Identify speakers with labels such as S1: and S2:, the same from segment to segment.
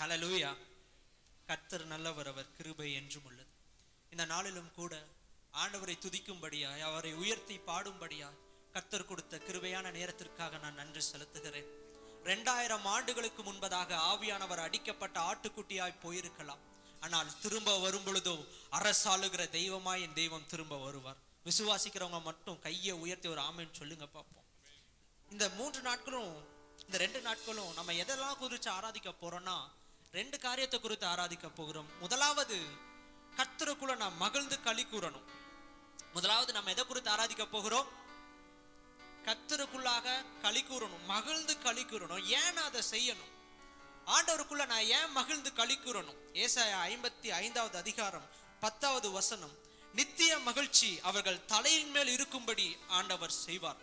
S1: ஹல்லேலூயா. கர்த்தர் நல்லவர், அவர் கிருபை என்றும் உள்ளது. இந்த நாளிலும் கூட ஆண்டவரை துதிக்கும்படியாய், அவரை உயர்த்தி பாடும்படியாய் கர்த்தர் கொடுத்த கிருபையான நேரத்திற்காக நான் நன்றி செலுத்துகிறேன். 2000 ஆண்டுகளுக்கு முன்பதாக ஆவியானவர் அடிக்கப்பட்ட ஆட்டுக்குட்டியாய் போயிருக்கலாம். ஆனால் திரும்ப வரும் பொழுதோ அரசாளுகிற தெய்வமாய் என் தெய்வம் திரும்ப வருவார். விசுவாசிக்கிறவங்க மட்டும் கையை உயர்த்தி ஒரு ஆமென் சொல்லுங்க பார்ப்போம். இந்த 3 நாட்களும், இந்த 2 நாட்களும் நம்ம எதெல்லாம் குறித்து ஆராதிக்க போறோம்னா 2 காரியத்தை குறித்து ஆராதிக்க போகிறோம். முதலாவது, கர்த்தருக்குள்ள நாம் மகிழ்ந்து களி கூறணும். முதலாவது நம்ம எதை குறித்து ஆராதிக்க போகிறோம்? கர்த்தருக்குள்ளாக களி கூறணும், மகிழ்ந்து களி கூறணும். ஏன் அதை செய்யணும்? ஆண்டவருக்குள்ள நான் ஏன் மகிழ்ந்து களி கூறணும்? ஏசாயா 55வது அதிகாரம் 10வது வசனம், நித்திய மகிழ்ச்சி அவர்கள் தலையின் மேல் இருக்கும்படி ஆண்டவர் செய்வார்.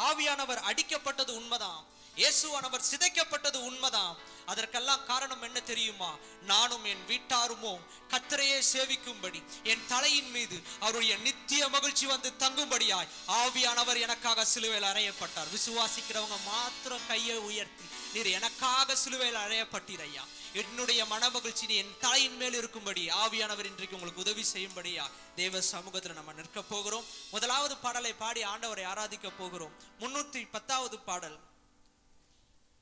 S1: ஆவியானவர் அடிக்கப்பட்டது உண்மைதான், இயேசுவானவர் சிதைக்கப்பட்டது உண்மைதான். அதற்கெல்லாம் காரணம் என்ன தெரியுமா? நானும் என் வீட்டாருமோ கர்த்தரையே சேவிக்கும்படி என் தலையின் மீது அவருடைய நித்திய மகிழ்ச்சி வந்து தங்கும்படியாய் ஆவியானவர் எனக்காக சிலுவையில் அறையப்பட்டார். விசுவாசிக்கிறவங்க மாத்திரம் கையை உயர்த்தி, நீர் எனக்காக சிலுவையில் அறையப்பட்டீர் ஐயா, என்னுடைய மன மகிழ்ச்சி என் தலையின் மேல் இருக்கும்படி ஆவியானவர் இன்றைக்கு உங்களுக்கு உதவி செய்யும்படியா தேவ சமூகத்தில் நம்ம நிற்க போகிறோம். முதலாவது பாடலை பாடி ஆண்டவரை ஆராதிக்க போகிறோம். 310வது பாடல்,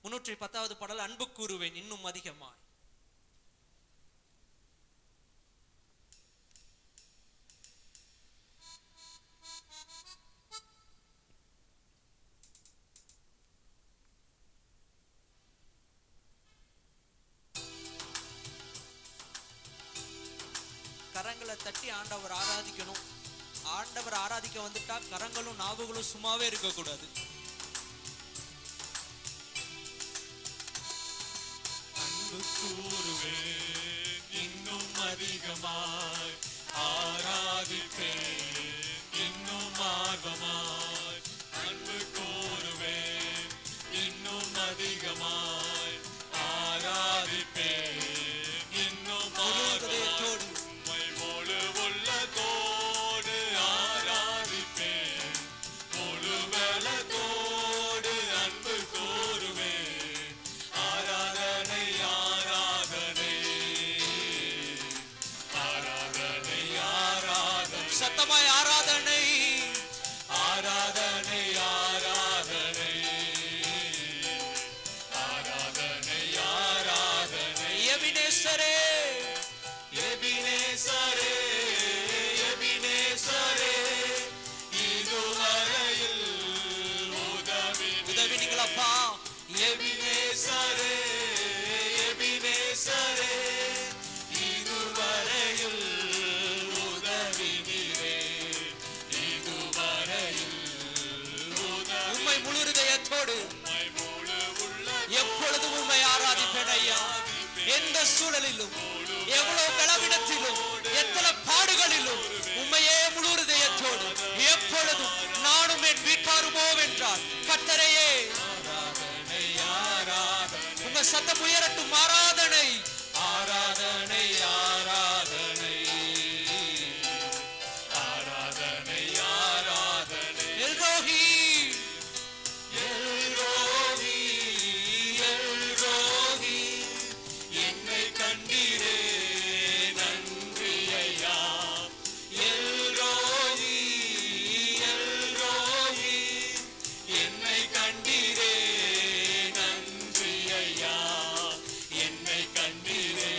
S1: 310வது பாடல், அன்பு கூறுவேன் இன்னும் அதிகமாய். கரங்களை தட்டி ஆண்டவர் ஆராதிக்கணும். ஆண்டவர் ஆராதிக்க வந்துட்டா கரங்களும் நாவுகளும் சும்மாவே இருக்க கூடாது. அன்பு கூறுவேன் இன்னும் அதிகமாய், ஆராதிப்பேன் இன்னும் ஆர்வமாய். அன்பு கூறுவேன் இன்னும் அதிகமாய், ஆராதிப்பேன் இன்னும் ஆர்வமாய். சத்தமாய் ஆராதனை, ஆராதனை, ஆராதனை, ஆராதனை, ஆராதனை. எபினேசரே, எபினேசரே, எபினேசரே, இதுவரையில் உதவினீங்களப்பா. எபினேசரே, எபினேசரே, இதுவரையில் முழு இதயத்தோடு எப்பொழுதும் உம்மை ஆராதிப்பேன் ஐயா. எந்த சூழலிலும், எவ்வளவு பலவீனத்திலும், எத்தனை பாடுகளிலும் உம்மையே முழு இதயத்தோடு எப்பொழுதும் நானும் என் வீட்டாருமோ வென்றார் கர்த்தரையே. உங்க சத்தம் உயரட்டும். ஆராதனை, ஆராதனை, ஆராதனை, ஆராதனை, ஆராதனை. எல்ரோஹி, என்னை கண்டீரே நன்றி ஐயா. எல்ரோஹி, எல்ரோஹி, என்னை கண்டீரே நன்றி ஐயா, என்னை கண்டீரே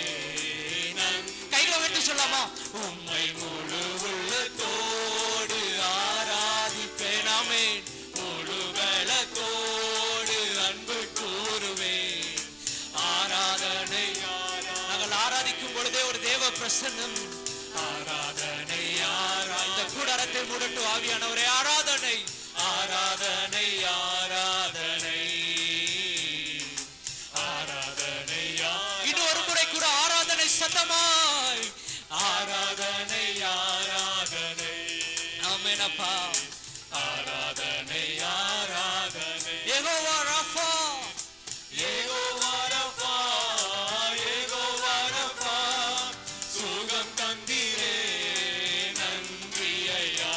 S1: நன்றி. கைகளை வெட்டி சொல்லாமா? உம்மை முழு உள்ளத்தோடு ஆராதிப்பேன். ஆமென். முழு பலத்தோடு அன்பு கூறுவேன். ஆராதனை, நாங்கள் ஆராதிக்கும் பொழுதே ஒரு தேவ பிரசன்னம். ஆராதனை, இந்த கூடாரத்தை மூடட்டு ஆவியானவரே. ஆராதனை, ஆராதனை, ஆராதனை, ஆராதனை. இன்னும் ஒரு முறை கூட ஆராதனை சத்தமாய். ஆராதனை, ஆராதனை. ஆமென் அப்பா. ஆராதனை, ஆராதனை. யெகோவா ராஃபா, யெகோவா ராஃபா, யெகோவா ராஃபா, சுகம் தந்தீரே நன்றி ஐயா.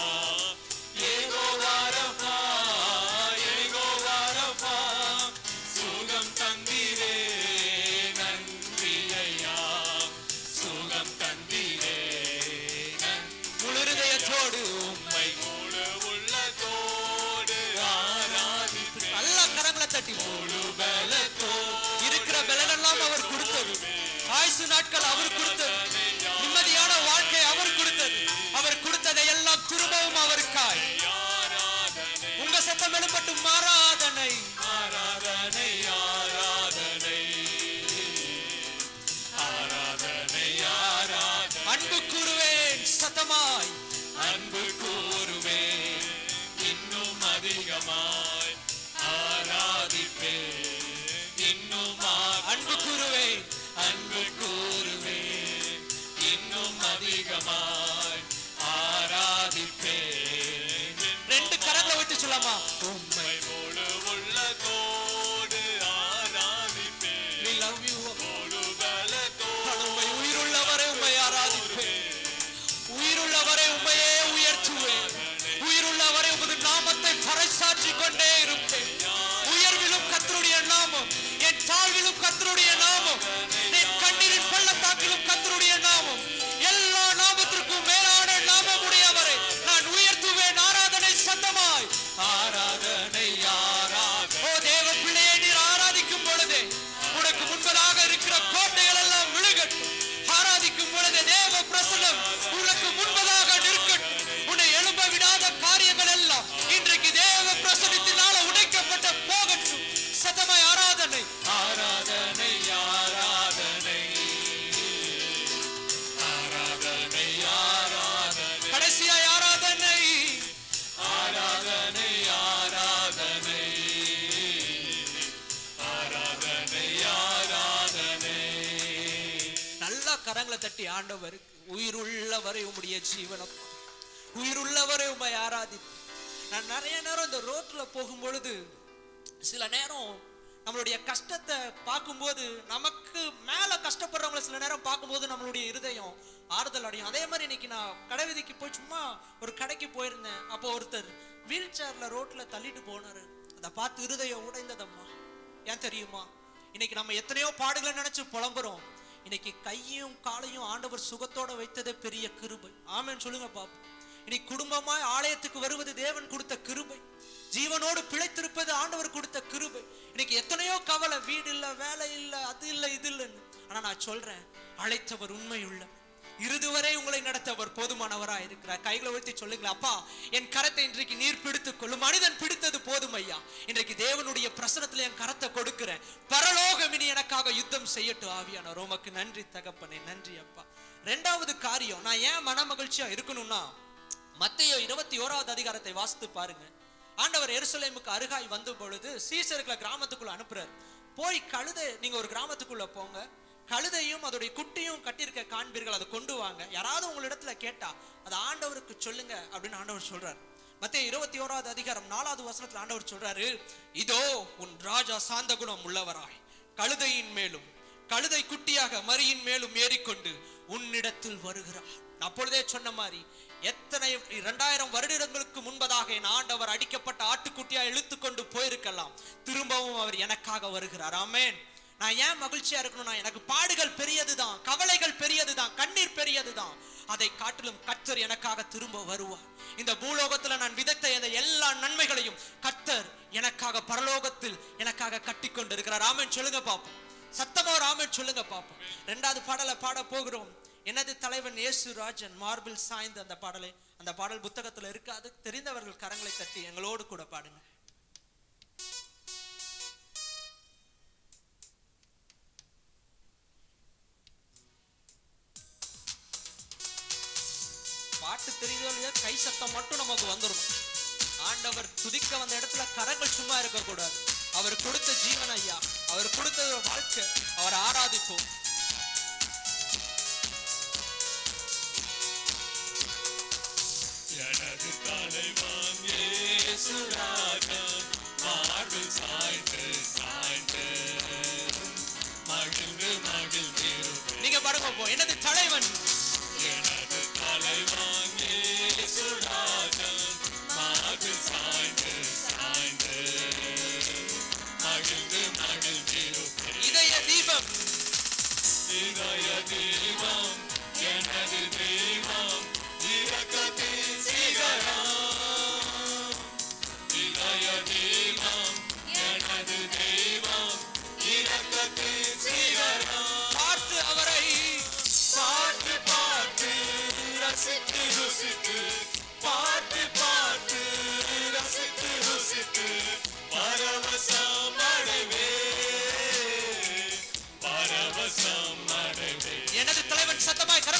S1: யெகோவா ராஃபா, யெகோவா ராஃபா, சுகம் தந்தீரே நன்றி ஆராதனை
S2: ஆராதனை ஆராதனை ஆராதனை ஆராதனை.
S1: அன்பு கூறுவேன் சத்தமாய்,
S2: அன்பு கூறுவேன் இன்னும் அதிகமாய், ஆராதிப்பேன் இன்னும்
S1: அன்பு கூறுவேன்,
S2: அன்பு கூறுவேன் இன்னும் அதிகமாய், ஆராதிப்பேன்.
S1: ரெண்டு கரங்களை விட்டு சொல்லாமா?
S2: உம்மை முழு உள்ளத்தோடு ஆராதிப்பேன்.
S1: We love you.
S2: முழு பலத்தோடு
S1: உம்மை உயிருள்ளவரை உம்மை ஆராதிப்பேன், உயிருள்ளவரை உம்மையே உயர்த்துவேன், உயிருள்ளவரை உமது நாமத்தை பறைசாற்றிக் கொண்டே இருப்பேன். உயர்விலும் கர்த்தருடைய நாமம், என் தாழ்விலும் கர்த்தருடைய நாமம், என் கண்ணீரின் பள்ளத்தாக்கிலும் கர்த்தருடைய நாமம், எல்லா நாமத்திற்கும் மேலான நாமம் உடையவரை நான் உயர்த்துவேன். ஆராதனை சத்தமாய்,
S2: ஆராதனை ஆராதனை.
S1: ஓ தேவ பிள்ளையை நீர் ஆராதிக்கும் பொழுதே உனக்கு முன்பதாக இருக்கிற கோட்டைகள் எல்லாம் விழுகட்டும். ஆராதிக்கும் பொழுதே தேவ பிரசன்னம் உனக்கு முன்பதாக நிற்கட்டும். உன்னை எழும்ப விடாத காரியங்கள் எல்லாம் இன்றைக்கு தேவ பிரசன்னத்தினால உடைக்கப்பட்ட போகட்டும். சத்தமாய் ஆராதனை
S2: ஆராதனை ஆராதனை ஆராதனை ஆராதனை.
S1: கடைசியாய் ஆராதனை
S2: ஆராதனை ஆராதனை ஆராதனை ஆராதனை.
S1: நல்லா கரங்களை தட்டி ஆண்டவருக்கு உயிருள்ளவரை உம்முடைய ஜீவனம், உயிருள்ளவரை உம்மை ஆராதி. நான் நிறைய நேரம் இந்த ரோட்ல போகும் பொழுது சில நேரம் நம்மளுடைய கஷ்டத்தை பார்க்கும்போது, நமக்கு மேல கஷ்டப்படுறவங்களை சில நேரம் பார்க்கும்போது நம்மளுடைய இருதயம் ஆறுதல் அடையும். அதே மாதிரி இன்னைக்கு நான் கடைவீதிக்கு போய் சும்மா ஒரு கடைக்கு போயிருந்தேன். அப்போ ஒருத்தர் வீல் சேர்ல ரோட்ல தள்ளிட்டு போனாரு. அதை பார்த்து இருதயம் உடைந்ததம்மா. ஏன் தெரியுமா? இன்னைக்கு நம்ம எத்தனையோ பாடுகளை நினைச்சு புலம்புறோம். இன்னைக்கு கையும் காலையும் ஆண்டவர் சுகத்தோட வைத்ததே பெரிய கிருபை. ஆமென் சொல்லுங்க பாப்போம். இன்னைக்கு குடும்பமாய் ஆலயத்துக்கு வருவது தேவன் கொடுத்த கிருபை. ஜீவனோடு பிழைத்திருப்பது ஆண்டவர் கொடுத்த கிருபை. இன்னைக்கு எத்தனையோ கவலை, வீடு இல்ல, வேலை இல்ல, அது இல்ல, இது இல்லைன்னு. ஆனா நான் சொல்றேன், அழைத்தவர் உண்மை உள்ள, இறுதிவரை உங்களை நடத்தவர் போதுமானவராய் இருக்கிறார். கைகளை உயர்த்தி சொல்லுங்களா, அப்பா என் கரத்தை இன்றைக்கு நீர் பிடித்துக் கொள்ளும். மனிதன் பிடித்தது போதும் ஐயா. இன்றைக்கு தேவனுடைய பிரசனத்துல என் கரத்தை கொடுக்கிறேன். பரலோகம் இனி எனக்காக யுத்தம் செய்யட்டும். ஆவியானவர் உமக்கு நன்றி தகப்பனே, நன்றி அப்பா. ரெண்டாவது காரியம், நான் ஏன் மன மகிழ்ச்சியா இருக்கணும்னா, மத்தேயு 21வது அதிகாரத்தை வாசித்து பாருங்க. ஆண்டவர் எருசலேமுக்கு அருகாய் வந்த பொழுது சீசர்களை கிராமத்துக்குள்ள அனுப்புறாரு. போய் கழுதை, நீங்க ஒரு கிராமத்துக்குள்ள போங்க, கழுதையும் அதோடைய குட்டியும் கட்டியிருக்க காண்பீர்கள், அதை கொண்டு வாங்க. யாராவது உங்களிடத்துல கேட்டா அதை ஆண்டவருக்கு சொல்லுங்க அப்படின்னு ஆண்டவர் சொல்றாரு. மத்தேயு 21வது அதிகாரம் 4வது வசனத்துல ஆண்டவர் சொல்றாரு, இதோ உன் ராஜா சாந்த குணம் உள்ளவராய் கழுதையின் மேலும் கழுதை குட்டியாக மரியின் மேலும் ஏறிக்கொண்டு உன்னிடத்தில் வருகிறார். அப்பொழுதே சொன்ன மாதிரி எத்தனை 2000 வருடங்களுக்கு முன்பதாக என் ஆண்டவர் அடிக்கப்பட்ட ஆட்டுக்குட்டியா இழுத்து கொண்டு போயிருக்கலாம். திரும்பவும் அவர் எனக்காக வருகிறார். ஆமென். நான் ஏன் மகிழ்ச்சியா இருக்கணும்னா, எனக்கு பாடுகள் பெரியதுதான், கவலைகள் பெரியதுதான், கண்ணீர் பெரியதுதான். அதை காட்டிலும் கர்த்தர் எனக்காக திரும்ப வருவார். இந்த பூலோகத்துல நான் விதைத்த எல்லா நன்மைகளையும் கர்த்தர் எனக்காக பரலோகத்தில் எனக்காக கட்டி கொண்டு இருக்கிறார். ஆமென் சொல்லுங்க பாப்போம். சத்தமா ஒரு ஆமென் சொல்லுங்க பாப்போம். 2வது பாடலை பாட போகிறோம். எனது தலைவன் இயேசு ராஜன் மார்பில் சாய்ந்த அந்த பாடலை, அந்த பாடல் புத்தகத்துல இருக்கு. அது தெரிந்தவர்கள் கரங்களை தட்டி எங்களோடு கூட பாடுங்க. பாட்டு தெரியுதோ இல்லையா, கை சத்தம் மட்டும் நமக்கு வந்துடும். ஆண்டவர் துதிக்க வந்த இடத்துல கரங்கள் சும்மா இருக்க கூடாது. அவர் கொடுத்த ஜீவன் ஐயா, அவர் கொடுத்த வாழ்க்கை, அவர் ஆராதிப்போம்.
S2: எனது தலைவன் இயேசு ராஜன் மார்பில் சாய்ந்து சாய்ந்து மகிழ்ந்து மகிழ்ந்திருப்பேன்.
S1: நீங்க பாடுங்க போ. எனது தலைவன்,
S2: எனது தலைவன் இயேசு ராஜன் மார்பில் சாய்ந்து சாய்ந்து மகிழ்ந்து மகிழ்ந்திருப்பேன்.
S1: இதய தீபம்,
S2: இதய தீபம் எனது தெய்வம், இரக்கத்தின் சிகரம். இதய தீபம் எனது தெய்வம், இரக்கத்தின் சிகரம்.
S1: பார்த்து அவரை
S2: பார்த்து பார்த்து ரசித்து ருசித்து, பார்த்து பார்த்து ரசித்து ருசித்து பரவ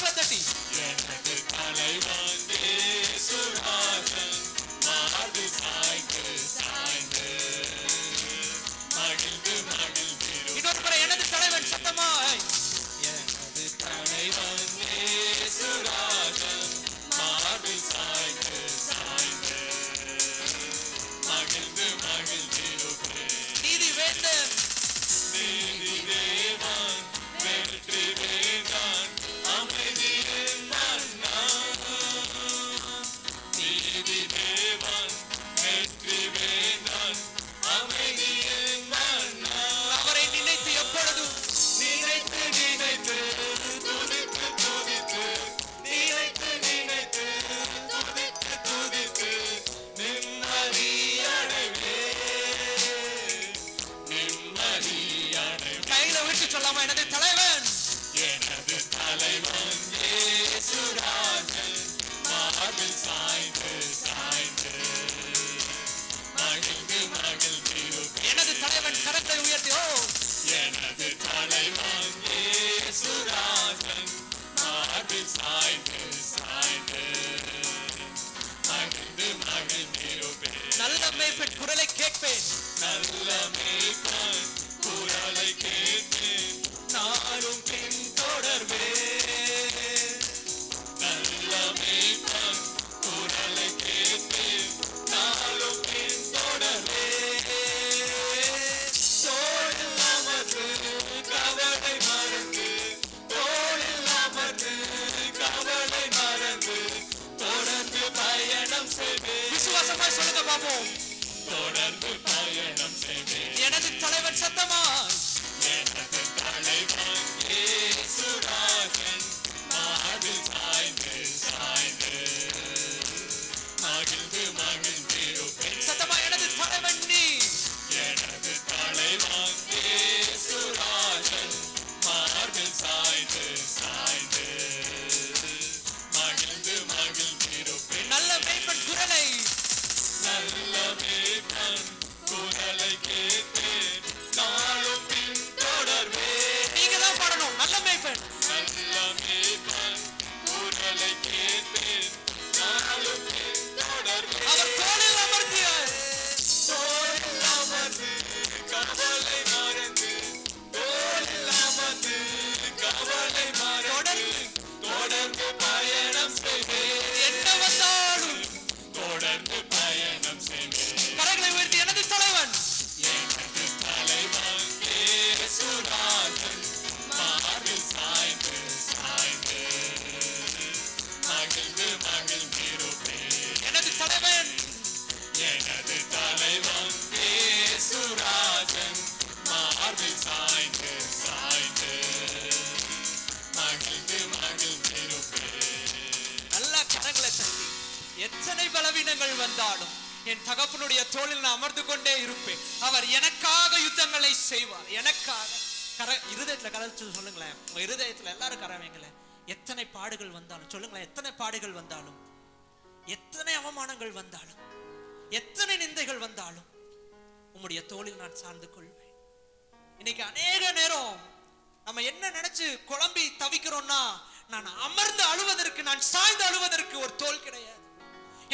S1: கரங்களை தட்டி
S2: எனது தலைவன் இயேசுராஜன் மார்பு சாய்ந்து சாய்ந்து மகிழ்ந்து மகிழ்ந்திரு.
S1: இன்னொரு முறை எனது தலைவன் சத்தமாய்
S2: எனது தலைவன் இயேசுராஜன் மார்பு சாய்ந்து சாய்ந்து மகிழ்ந்து மகிழ்ந்திருப்பேன்.
S1: நீதி வேந்தன்
S2: நீதி தேவன் வெற்றி வேந்தன் அமைதியின் மன்னன். நீதி தேவன் வெற்றி வேந்தன் அமைதியின் மன்னன்.
S1: அவரை நினைத்து எப்பொழுதும்
S2: நினைத்து நினைத்து துதித்து துதித்து நினைத்து நினைத்து துதித்து துதித்து நிம்மதி அடைவே நிம்மதி அடைவே.
S1: கையில விட்டு சொல்லாம எனது தலைவன்
S2: எனது தலைவன் இயேசுராஜன் மார்பில் சாய்ந்து சாய்ந்து மகிழ்ந்து மகிழ்ந்திருப்பேன்.
S1: எனது தலைவன் கரத்தை உயர்த்தி ஓ
S2: எனது தலைவன் இயேசுராஜன் மார்பில் சாய்ந்து சாய்ந்து மகிழ்ந்து மகிழ்ந்திருப்பேன்.
S1: நல்ல மேய்ப்பன் குரலை கேட்பேன்.
S2: நல்ல மேய்ப்பன் குரலை கேட்பேன் நானும் பின் தொடர்வேன். நல்ல மேய்ப்பன் குரலை கேட்பேன் நானும் பின் தொடர்வேன். தோளில் அமர்ந்து கவலை மறந்து தோளில் அமர்ந்து கவலை மறந்து தொடர்ந்து பயணம் செய்வேன்.
S1: விசுவாசமாய் சொல்லுங்க பாப்போம்.
S2: தொடர்ந்து பயணம் செய்வேன்.
S1: எனது தலைவன் சத்தமாய்
S2: எனது தலைவன் இயேசுராஜன் மார்பில் சாய்ந்து சாய்ந்து மகிழ்ந்து மகிழ்ந்திருப்பேன்.
S1: சத்தமாய் எனது தலைவன் நீ
S2: எனது தலைவன் இயேசுராஜன் மார்பில் சாய்ந்து சாய்ந்து மகிழ்ந்து மகிழ்ந்திருப்பேன்.
S1: நல்ல மேய்ப்பன் குரலை
S2: நல்ல மேய்ப்பன் குரலை கேட்பேன் நாளும் பின் தொடர்வேன்.
S1: நீங்க தான் பாடணும். நல்ல மேய்ப்பன்
S2: நல்ல மேய்ப்பன் குரலை கேட்பேன் நாளும் பின் தொடர்வேன்.
S1: அவர் தோளில் அமர்ந்து
S2: தோளில் அமர்ந்து கவலை மறந்து தோளில் அமர்ந்து கவலை மறந்து தொடர்ந்து பயணம் செய்வேன்.
S1: என்ன வந்தாலும்
S2: தொடர்ந்து பயணம் செய்வேன்.
S1: கரங்களை உயர்த்தி எனது தலைவன்
S2: எனது தலைவன் இயேசுராஜன் மார்பில் சாய்ந்து சாய்ந்து மகிழ்ந்து மகிழ்ந்திருப்பேன்.
S1: எனது தலைவன்
S2: எனது தலைவன் இயேசுராஜன் மார்பில் சாய்ந்து சாய்ந்து மகிழ்ந்து மகிழ்ந்திருப்பேன்.
S1: நல்ல கரங்களை தட்டி எத்தனை பலவீனங்கள் வந்தாலும் என் தகப்பனுடைய தோளில் நான் அமர்ந்து கொண்டே இருப்பேன். அவர் எனக்காக யுத்தங்களை செய்வார். எனக்காக இருதயத்துல கரைச்சு சொல்லுங்களேன். உங்க இருதயத்துல எல்லாரும் கரவைங்களேன். எத்தனை பாடுகள் வந்தாலும் சொல்லுங்களேன். எத்தனை பாடுகள் வந்தாலும் எத்தனை அவமானங்கள் வந்தாலும் எத்தனை நிந்தைகள் வந்தாலும் உம்முடைய தோளில் நான் சார்ந்து கொள்வேன். இன்னைக்கு அநேக நேரம் நம்ம என்ன நினைச்சு குழம்பி தவிக்கிறோம்னா, நான் அமர்ந்து அழுவதற்கு நான் சாய்ந்து அழுவதற்கு ஒரு தோல் கிடையாது.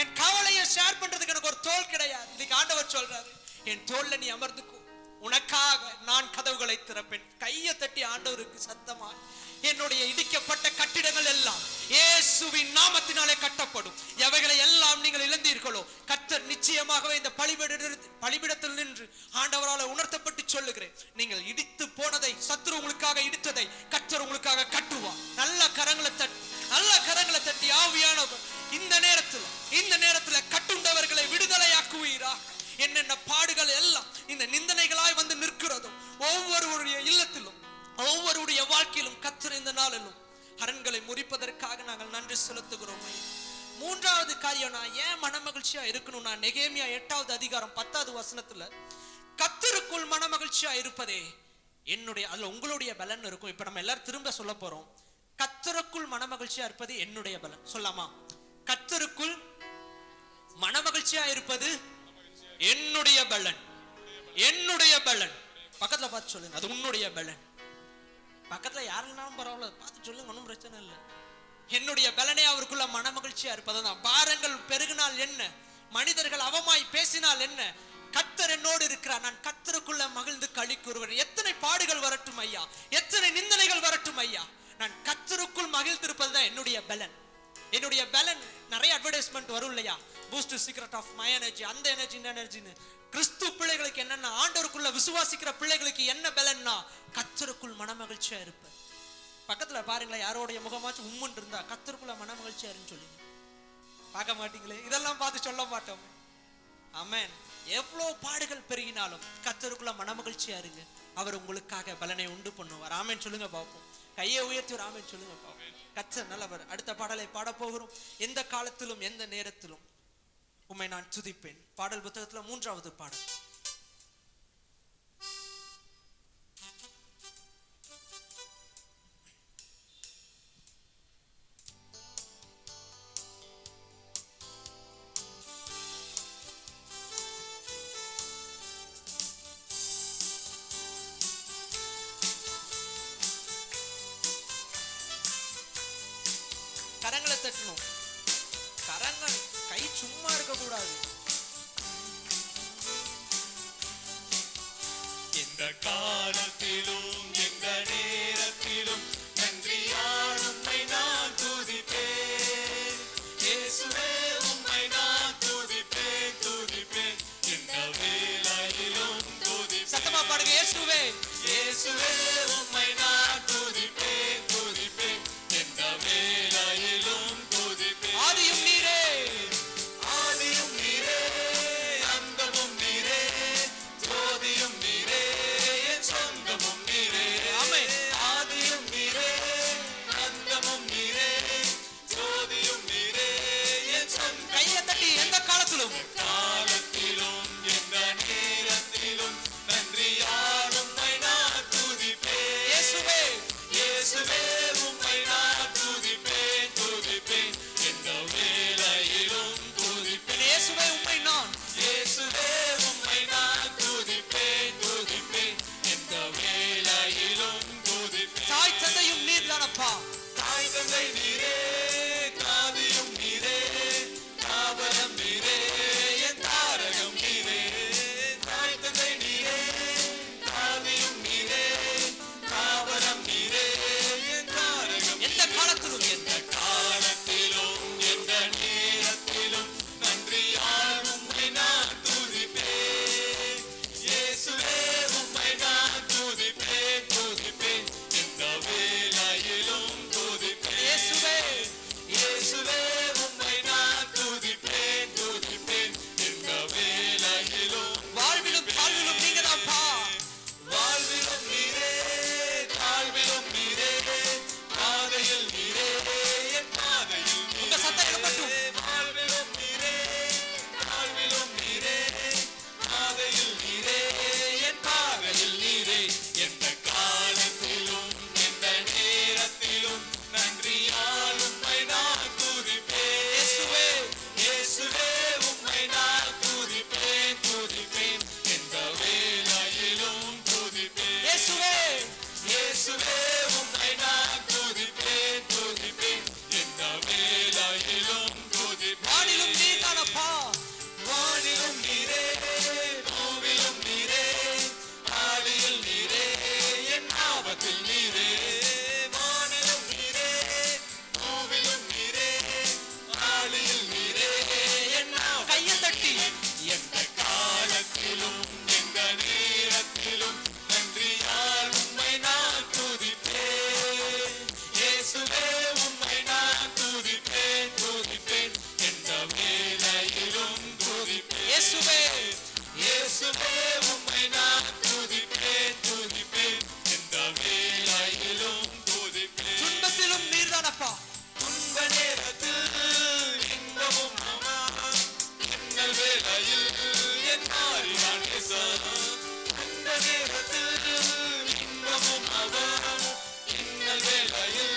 S1: என் கவலையை ஷேர் பண்றதுக்கு எனக்கு ஒரு தோல் கிடையாது. இன்னைக்கு ஆண்டவர் சொல்றாரு, என் தோல்ல நீ அமர்ந்துக்கோ, உனக்காக நான் கதவுகளை திறப்பேன். கையை தட்டி ஆண்டவருக்கு சத்தமா, என்னுடைய இடிக்கப்பட்ட கட்டிடங்கள் எல்லாம் இயேசுவின் நாமத்தினாலே கட்டப்படும். எவைகளை எல்லாம் நீங்கள் இழந்தீர்களோ கர்த்தர் நிச்சயமாகவே இந்த பலிபீடத்தில் நின்று ஆண்டவரால் உணர்த்தப்பட்டு சொல்லுகிறேன், நீங்கள் இடித்து போனதை, சத்துரு உங்களுக்காக இடித்ததை கர்த்தர் உங்களுக்காக கட்டுவார். நல்ல கரங்களை தட்டி ஆவியானவர் இந்த நேரத்துல கட்டுண்டவர்களை விடுதலையாக்குவீராக. என்னென்ன பாடுகள் எல்லாம் இந்த நிந்தனைகளாய் வந்து நிற்கிறதோ ஒவ்வொருவருடைய இல்லத்திலும் ஒவ்வொருடைய வாழ்க்கையிலும் கர்த்தர் இந்த நாளிலும் அரண்களை முறிப்பதற்காக நாங்கள் நன்றி செலுத்துகிறோம். மூன்றாவது காரியம், நான் ஏன் மனமகிழ்ச்சியா இருக்கணும்? நான் நெகேமியா 8வது அதிகாரம் 10வது வசனத்துல கர்த்தருக்குள் மனமகிழ்ச்சியா இருப்பதே என்னுடைய, அதுல உங்களுடைய பலன் இருக்கும். இப்ப நம்ம எல்லாரும் திரும்ப சொல்ல போறோம். கர்த்தருக்குள் மனமகிழ்ச்சியா இருப்பது என்னுடைய பலன். சொல்லாமா? கர்த்தருக்குள் மனமகிழ்ச்சியா இருப்பது என்னுடைய பலன். என்னுடைய பலன். பக்கத்துல பார்த்து சொல்லுங்க, அது உன்னுடைய பலன். பக்கத்துல யாருன்னாலும் பரவாயில்ல, பார்த்து சொல்லுங்க, ஒன்றும் பிரச்சனை இல்லை. என்னுடைய பலனே அவருக்குள்ள மனமகிழ்ச்சியா இருப்பதுதான். பாரங்கள் பெருகினால் என்ன, மனிதர்கள் அவமாய் பேசினால் என்ன, கர்த்தர் என்னோடு இருக்கிறார், நான் கர்த்தருக்குள்ள மகிழ்ந்து களி கூறுவேன். எத்தனை பாடுகள் வரட்டும் ஐயா, எத்தனை நிந்தனைகள் வரட்டும் ஐயா, நான் கர்த்தருக்குள் மகிழ்ந்திருப்பதுதான் என்னுடைய பலன். என்னுடைய பலன் நிறைய அட்வர்டைஸ்மெண்ட் வரும் இல்லையா, Boost secret of my energy, அந்த எனர்ஜி இந்த எனர்ஜின்னு. கிறிஸ்து பிள்ளைகளுக்கு என்னன்னா, ஆண்டவருக்குள்ள விசுவாசிக்கிற பிள்ளைகளுக்கு என்ன பலன்னா, கர்த்தருக்குள் மனமகிழ்ச்சியா இருப்பேன். பக்கத்துல பாருங்களேன், யாரோடைய முகமாச்சும் உம்முன்னு இருந்தா கர்த்தருக்குள்ள மனமகிழ்ச்சியா இருன்னு சொல்லுங்க. பார்க்க மாட்டீங்களே, இதெல்லாம் பார்த்து சொல்ல மாட்டோம். ஆமென். எவ்வளவு பாடுகள் பெருகினாலும் கர்த்தருக்குள்ள மனமகிழ்ச்சியா இருங்க, அவர் உங்களுக்காக பலனை உண்டு பண்ணுவார். ஆமென் சொல்லுங்க பாப்போம். கையை உயர்த்தி ஒரு ஆமென் சொல்லுங்க பாப்போம். கர்த்தர் நல்லவர். அடுத்த பாடலை பாட போகிறோம். எந்த காலத்திலும் எந்த நேரத்திலும் உம்மை நான் துதிப்பேன். பாடல் புத்தகத்துல 3வது பாடல். கரங்களை தட்டணும். கரங்கள், கை சும்மா இருக்க கூடாது.
S2: இந்த காலத்திலும் எந்த நேரத்திலும் நன்றியால் உம்மை நான் துதிப்பேன். இயேசுவே உம்மை நான் துதிப்பேன், துதிப்பேன். இந்த வேளையிலும் துதிப்பேன்.
S1: சத்தமா பாடுங்க. இயேசுவே,
S2: இயேசுவே உம்மை நான் துதிப்பேன், துதிப்பேன். இந்த வேளையிலும் துதிப்பேன்.
S1: ஆதியும் நீரே,
S2: ஆதியும் நீரே, அந்தமும் நீரே, ஜோதியும் நீரே, என் சொந்தமும் நீரே.
S1: ஆமென்.
S2: ஆதியும் நீரே, அந்தமும் நீரே, ஜோதியும் நீரே, என் சொந்தம்.
S1: கையை தட்டி எந்த காலத்திலும்
S2: காலத்திலும் எந்த நேரத்திலும் நன்றியால் உம்மை நான் துதிப்பேன்.
S1: இயேசுவே,
S2: இயேசுவே உம்மை நான் துதிப்பேன், துதிப்பேன். எந்த வேளையிலும் துதிப்பேன்.
S1: இயேசுவே உம்மை நான்,
S2: இயேசுவே உம்மை நான் துதிப்பேன், துதிப்பேன். எந்த வேளையிலும் துதிப்பேன்.
S1: தாய் தந்தையும் நீர் தானப்பா.
S2: தாய் தந்தை நீரே, காதியும் நீரே, காவலம் நீரே, என் தாரகம் நீரே. தாய் தந்தை நீரே, காதியும் நீரே, காவலம் நீரே, என் தாரகம்.
S1: எந்த காலத்திலும்
S2: எந்த காலத்திலும் எந்த நேரத்திலும் நன்றியால் உம்மை நான் துதிப்பேன். இயேசுவே உம்மை நான் துதிப்பேன், துதிப்பேன். எந்த வேளையிலும் துதிப்பேன்.
S1: இயேசுவே,
S2: இயேசுவே உம்மை நான் துதிப்பேன், துதிப்பேன். எந்த வேளையிலும்
S1: வாழ்விலும் தாழ்விலும் நீங்க தான்ப்பா.
S2: வாழ்விலும் நீரே, தாழ்விலும் நீரே, பாதையில் நீரே, என் பாதையில் நீரே.
S1: உங்க சத்தம் எழுப்பட்டும்.
S2: வாழ்விலும் நீரே, தாழ்விலும் நீரே, பாதையில் நீரே, என் பாதையில் நீரே. எந்த காலத்திலும் எந்த நேரத்திலும் நன்றியால் உம்மை நான் துதிப்பேன்.
S1: இயேசுவே,
S2: இயேசுவே உம்மை நான் துதிப்பேன், துதிப்பேன். எந்த வேளையிலும் துதிப்பேன்.
S1: இயேசுவே,
S2: இயேசுவே உம்மை நான் துதிப்பேன், துதிப்பேன். எந்த வேளையிலும் துதிப்பேன்.
S1: வானிலும் நீர் தானப்பா.
S2: வானிலும் நீரே, பூவிலும் நீரே, ஆழியில் நீரே, என் ஆபத்தில் நீரே. வானிலும் நீரே, பூவிலும் நீரே, ஆழியில் நீரே, என் ஆபத்தில்
S1: கையை தட்டி
S2: எந்த காலத்திலும் எந்த நேரத்திலும் நன்றியால் உம்மை நான் துதிப்பேன். இயேசுவே உம்மை நான் துதிப்பேன், துதிப்பேன். எந்த வேளையிலும் துதிப்பேன்.
S1: இயேசுவே,
S2: இயேசுவே உம்மை நான் துதிப்பேன், துதிப்பேன். எந்த வேளையிலும் துதிப்பேன்.
S1: துன்பத்திலும் நீர் தானப்பா.
S2: துன்ப நேரத்தில் இன்பமும் அம்மா, இன்னல் வேளையில் என் மாறினான் இயேசு. துன்ப நேரத்தில் இன்பமும் அவன், இன்னல் வேளையில்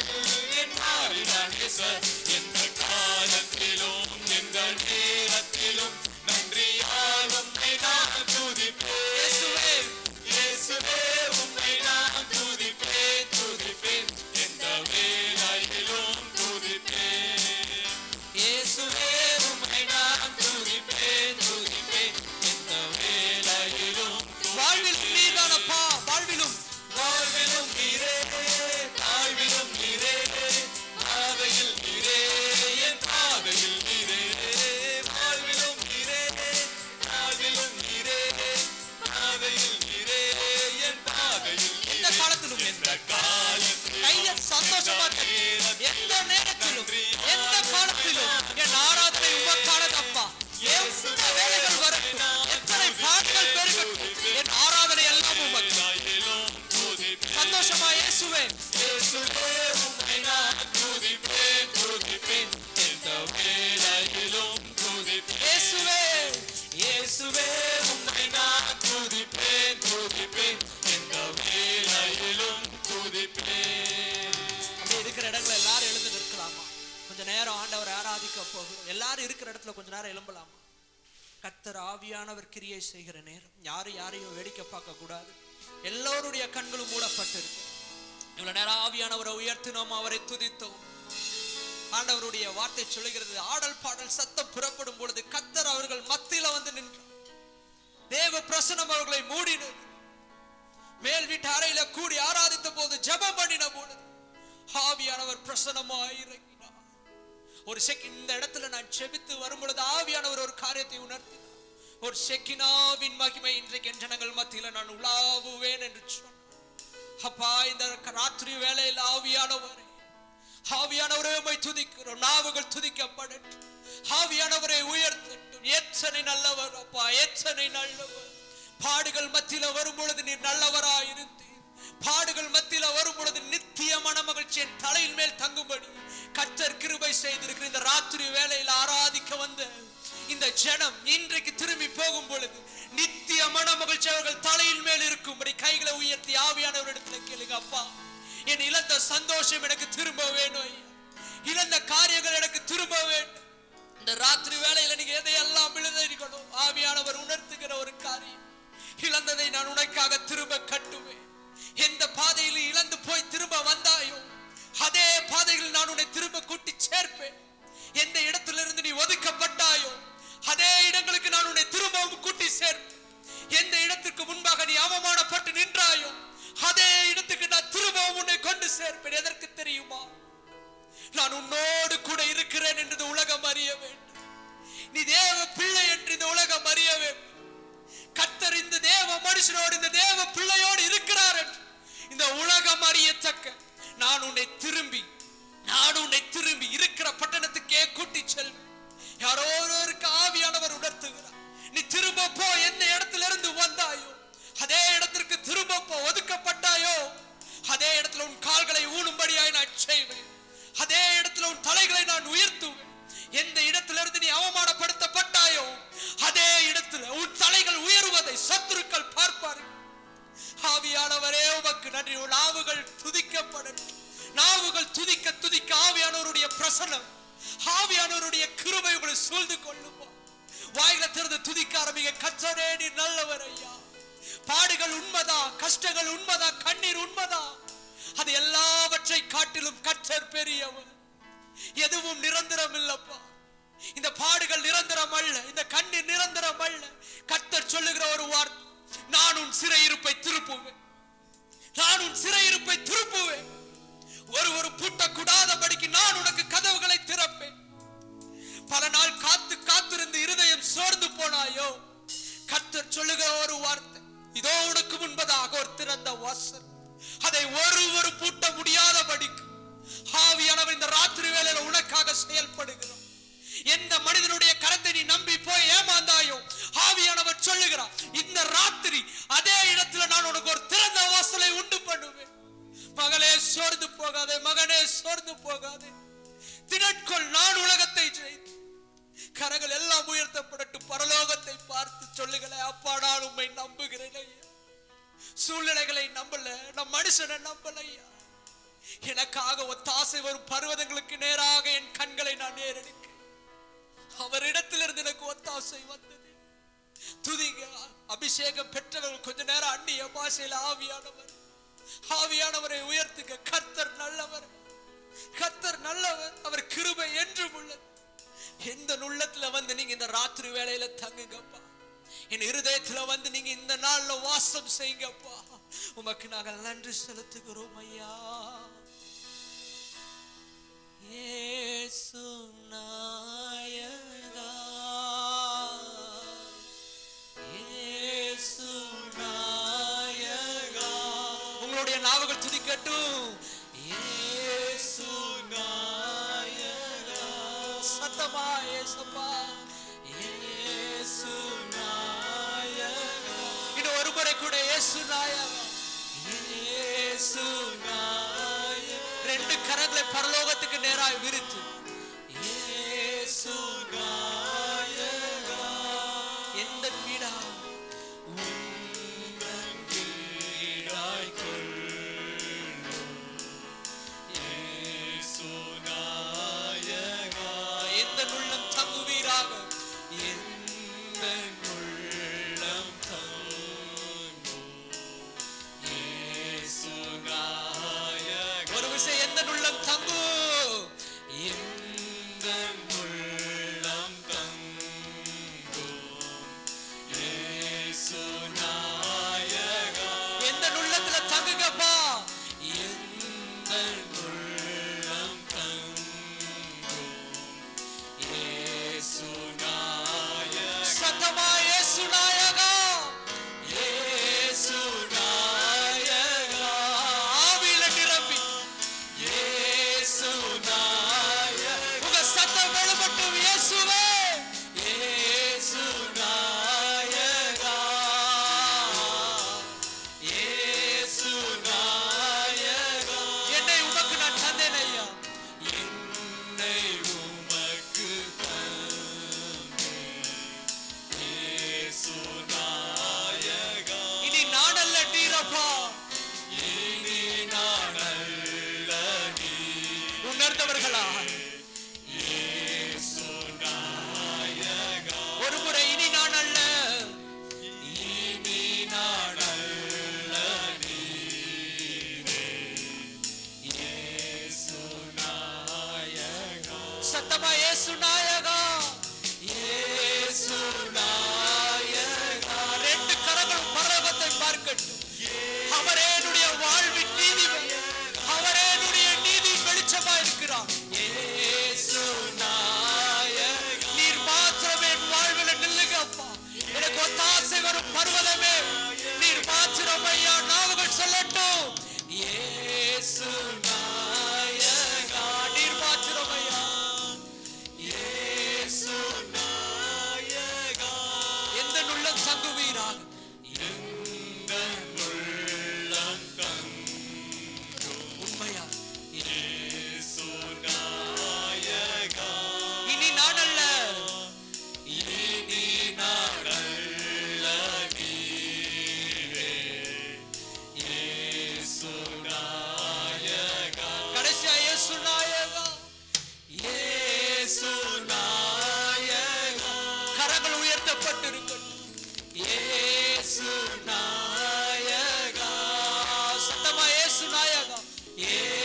S2: என் மாறினான் இயேசு. எந்த காலத்திலும் எந்த நேரத்திலும் நன்றியால் உம்மை நான் துதிப்பேன்.
S1: இயேசுவே,
S2: இயேசுவே உம்மை நான் துதிப்பேன், துதிப்பேன். எந்த வேளையிலும் துதிப்பேன்.
S1: சந்தோஷமா எந்த நேரத்திலும் எந்த காலத்திலும் என் ஆராதனை உமக்கானதப்பா. எந்த வேலைகள் வரட்டும், எத்தனை பாடுகள் பெருகட்டும், என் ஆராதனை எல்லாம் உமக்கு. சந்தோஷமா இயேசுவே,
S2: இயேசுவே உம்மை நான் துதிப்பேன் துதிப்பேன் எந்த வேளையிலும் துதிப்பேன்.
S1: இயேசுவே
S2: இயேசுவே உம்மை நான் துதிப்பேன் துதிப்பேன் எந்த வேளையிலும் துதிப்பேன்.
S1: அப்படி இருக்கிற இடங்களை எல்லாரும் எழுந்து நிற்கலாமா? கொஞ்ச நேரம் ஆண்டவர் ஆராதிக்க போகிறோம். எல்லாரும் இருக்கிற இடத்துல கொஞ்ச நேரம் எழும்பலாமா? கர்த்தர் ஆவியானவர் கிரியை செய்கிற நேரம். யாரையும் வேடிக்கை பார்க்க கூடாது. எல்லோருடைய கண்களும் மூடப்பட்டிருக்கு. இவ்வளவு நேரம் ஆவியானவரை உயர்த்தினோம், அவரை துதித்தோம். ஆண்டவருடைய வார்த்தை சொல்லுகிறது, ஆடல் பாடல் சத்தம் புறப்படும் பொழுது கர்த்தர் அவர்கள் மத்தியில வந்து நின்றார். தேவ பிரசன்னம் அவர்களை மூடினது. மேல் வீட்டு அறையில கூடி ஆராதித்த போது, ஜெபம் பண்ணின பொழுது ஆவியானவர் பிரசன்னமாய் இறங்கினார். ஒரு செகண்ட் இந்த இடத்துல நான் ஜெபித்து வரும் பொழுது ஆவியானவர் ஒரு காரியத்தை உணர்த்தினார். ஒரு ஷெக்கினாவின் மகிமை இன்றைக்கு என் ஜனங்கள் மத்தியில நான் உலாவுவேன் என்று சொன்னார். அப்பா, இந்த ராத்திரி வேளையில் ஆவியானவரே, ஆவியானவரே உம்மை துதிக்கிறோம். நாவுகள் துதிக்கப்படட்டும். ஆவியானவரை உயர்த்தட்டும். எத்தனை நல்லவர் அப்பா, எத்தனை நல்லவர். பாடுகள் மத்தியில வரும் பொழுது நீர் நல்லவராயிருந்து, பாடுகள் மத்தியில வரும் பொழுது நித்திய மனமகிழ்ச்சி என் தலையின் மேல் தங்கும்படி கர்த்தர் கிருபை செய்திருக்கிற இந்த ராத்திரி வேளையில் ஆராதிக்க வந்த இந்த ஜனம் இன்றைக்கு திரும்பி போகும் பொழுது நித்திய மனமகிழ்ச்சி அவர்கள் தலையின் மேல் இருக்கும்படி கைகளை உயர்த்தி ஆவியானவரிடத்தில் கேளுங்க. அப்பா, என் இழந்த சந்தோஷம் எனக்கு திரும்ப வேணும். இழந்த காரியங்கள் எனக்கு திரும்ப வேண்டும். இந்த ராத்திரி வேளையில நீங்க எதையெல்லாம் இழந்தீர்களோ ஆவியானவர் உணர்த்துகிற ஒரு காரியம், இழந்ததை நான் உனக்காக திரும்ப கட்டுவேன். எந்த பாதையில் இழந்து போய் திரும்ப வந்தாயோ அதே பாதையில் நான் உன்னை திரும்ப கூட்டி சேர்ப்பேன். எந்த இடத்திலிருந்து நீ ஒதுக்கப்பட்டாயோ அதே இடங்களுக்கு நான் உன்னை திரும்பவும் கூட்டி சேர்ப்பேன். எந்த இடத்துக்கு முன்பாக நீ அவமானப்பட்டு நின்றாயோ அதே இடத்துக்கு நான் திரும்பவும் உன்னை கொண்டு சேர்ப்பேன். எதற்கு தெரியுமா? நான் உன்னோடு கூட இருக்கிறேன் என்று உலகம் அறிய வேண்டும். நீ தேவ பிள்ளை என்று இந்த உலகம் அறிய வேண்டும். கர்த்தர் இந்த தேவ மனுஷனோடு இந்த தேவ பிள்ளையோடு இருக்கிறார் என்று இந்த உலகம் அறியத்தக்க நான் உன்னை திரும்பி இருக்கிற பட்டணத்துக்கே கூட்டி செல்வேன். யாரோ ஒருவருக்கு ஆவியானவர் உணர்த்துகிறார். நீ திரும்ப போ. எந்த இடத்திலிருந்து வந்தாயோ அதே இடத்திற்கு திரும்ப போ. ஒதுக்கப்பட்டாயோ அதே இடத்துல உன் கால்களை ஊனும்படியாய் நான் செய்வேன். அதே இடத்துல உன் தலைகளை நான் உயர்த்துவேன். எந்த இடத்திலிருந்து நீ அவமானப்படுத்தப்பட்டாயோ அதே இடத்துல உன் தலைகள் உயர்வதை சத்துருக்கள் பார்ப்பார்கள். ஆவியானவரே உமக்கு நன்றி. நாவுகள் துதிக்கப்படட்டும். நாவுகள் துதிக்க துதிக்க ஆவியானவருடைய பிரசன்னம், ஆவியானவருடைய கிருபை உங்களை சூழ்ந்து கொள்ளுமா. வாயில திறந்து துதிக்க ஆரம்பிங்க. கர்த்தரே நீர் நல்லவர் ஐயா. பாடுகள் உண்மைதான், கஷ்டங்கள் உண்மைதான், கண்ணீர் உண்மைதான். அது எல்லாவற்றை காட்டிலும் கர்த்தர் பெரியவர். எதுவும் நிரந்தரம் இல்லப்பா. இந்த பாடுகள் நிரந்தரம் அல்ல, இந்த கண்ணீர் நிரந்தரம் அல்ல. கர்த்தர் சொல்லுகிற ஒரு வார்த்தை, நான் உன் சிறையிருப்பை திருப்புவேன். நான் உன் சிறையிருப்பை திருப்புவேன். ஒரு பூட்டக்கூடாதபடிக்கு நான் உனக்கு கதவுகளை திறப்பேன். பல நாள் காத்திருந்து இருதயம் சோர்ந்து போனாயோ கர்த்தர் சொல்லுகிற ஒரு வார்த்தை, இதோ உனக்கு முன்பதாக ஒரு திறந்த வாசல், அதை ஒரு பூட்ட முடியாதபடிக்கு ஆவியானவர் இந்த ராத்திரி வேளையில உனக்காக செயல்படுகிறார். எந்த மனிதனுடைய கரத்தை நீ நம்பி போய் ஏமாந்தாயோ ஆவியானவர் சொல்லுகிறார், இந்த ராத்திரி அதே இடத்துல நான் உனக்கு ஒரு திறந்த வாசலை உண்டு பண்ணுவேன். மகளே சோர்ந்து போகாதே, மகனே சோர்ந்து போகாதே. தினட்கொள், நான் உலகத்தை ஜெயித்து. கரங்கள் எல்லாம் உயர்த்தப்படட்டும். பரலோகத்தை பார்த்து சொல்லுகளே, அப்பா நான் உம்மை நம்புகிறேன் ஐயா. சூழ்நிலைகளை நம்பல, நம் மனுஷனை நம்பல ஐயா. எனக்காக ஒத்தாசை வரும் பர்வதங்களுக்கு நேராக என் கண்களை நான் ஏறெடுக்கிறேன். அவரிடத்திலிருந்து எனக்கு ஒத்தாசை வந்தது. துதிங்க. அபிஷேகம் பெற்றவர்கள் கொஞ்ச நேரம் அந்நிய பாஷையில் ஆவியானவரை உயர்த்துங்க. கர்த்தர் நல்லவர், கர்த்தர் நல்லவர். அவர் கிருபை என்றும் உள்ளது. எந்த உள்ளத்துல வந்து நீங்க இந்த ராத்திரி வேளையில தங்குங்கப்பா. என் இருதயத்துல வந்து நீங்க இந்த நாள்ல வாசம் செய்யுங்கப்பா. உமக்கு நாங்கள் நன்றி செலுத்துகிறோம் ஐயா. இயேசு நாயகா, இயேசு நாயகா. உங்களுடைய நாவுகள் துதிக்கட்டும். சத்தமா இயேசுப்பா.
S2: இயேசு நாயகா.
S1: இன்னும் ஒரு முறை கூட இயேசு நாயகா.
S2: இயேசு நாயகா.
S1: ரெண்டு கரங்களை பரலோகத்துக்கு நேராய் விரித்து
S2: இயேசு நாயகா.
S1: எந்த வீடா
S2: உந்தன் வீடாய் கொள்ளும் இயேசு நாயகா.
S1: எந்த உள்ளம் தங்குவீராக.
S2: எந்தன் உள்ளம் தங்கும் இயேசு நாயகா.
S1: ஒரு விஷயம், எந்த உள்ளம் தங்கு.
S2: எந்தன் உள்ளம் தங்கும் இயேசு நாயகா.
S1: எந்த உள்ளத்துல தங்குங்கப்பா.
S2: எந்தன் உள்ளம் தங்கும் இயேசு நாயகா.
S1: சத்தமா இயேசு நாயகா.
S2: இயேசு நாயகா.
S1: ஆவியில நிரம்பி
S2: இயேசு நாயகா.
S1: உங்க சத்தம் வெளிப்பட்டும் இயேசுவே.
S2: இயேசு நாயகா. இயேசு நாயகா.
S1: என்னை உமக்கு நான் தந்தேன் ஐயா.
S2: என்னை உமக்கு தந்தேன் இயேசு நாயகா.
S1: இனி நான் அல்ல நீரப்பா.
S2: இனி நான் அல்ல நீர்.
S1: உணர்ந்தவர்களா
S2: இயேசு நாயகா.
S1: ஒரு முறை இனி நான் அல்ல.
S2: இனி நான் அல்ல நீரே. இயேசு நாயகா.
S1: சத்தமா இயேசு நாயகா.
S2: இயேசு நாயகா.
S1: ரெண்டு கரங்களும் பரலோகத்தை பார்க்கட்டும். அவரே என்னுடைய வாழ்வின் நீதி. அவரே என்னுடைய நீதி வெளிச்சமா இருக்கிறார்.
S2: இயேசு நாயகா.
S1: நீர் மாத்திரமே என் வாழ்வில் நில்லுங்க அப்பா. எனக்கு ஒத்தாசை வரும் பர்வதமே நீர் மாத்திரம் ஐயா. நாவுகள் சொல்லட்டும்
S2: இயேசு நாயகா.
S1: நீர் மாத்திரம் ஐயா.
S2: இயேசு நாயகா.
S1: எந்த உள்ளம் தங்குவீராக.
S2: எந்தன் உள்ளம் தங்கும்
S1: உண்மையா
S2: இயேசு நாயகா.
S1: இனி நான் அல்ல.
S2: இனி நான் அல்ல நீரே. இயேசு நாயகா.
S1: கடைசியா இயேசு நாயகா.
S2: இயேசு நாயகா.
S1: கரங்கள் உயர்த்தப்பட்டிருக்கட்டும்.
S2: இயேசு நாயகா.
S1: சத்தமா இயேசு நாயகா.
S2: இயேசு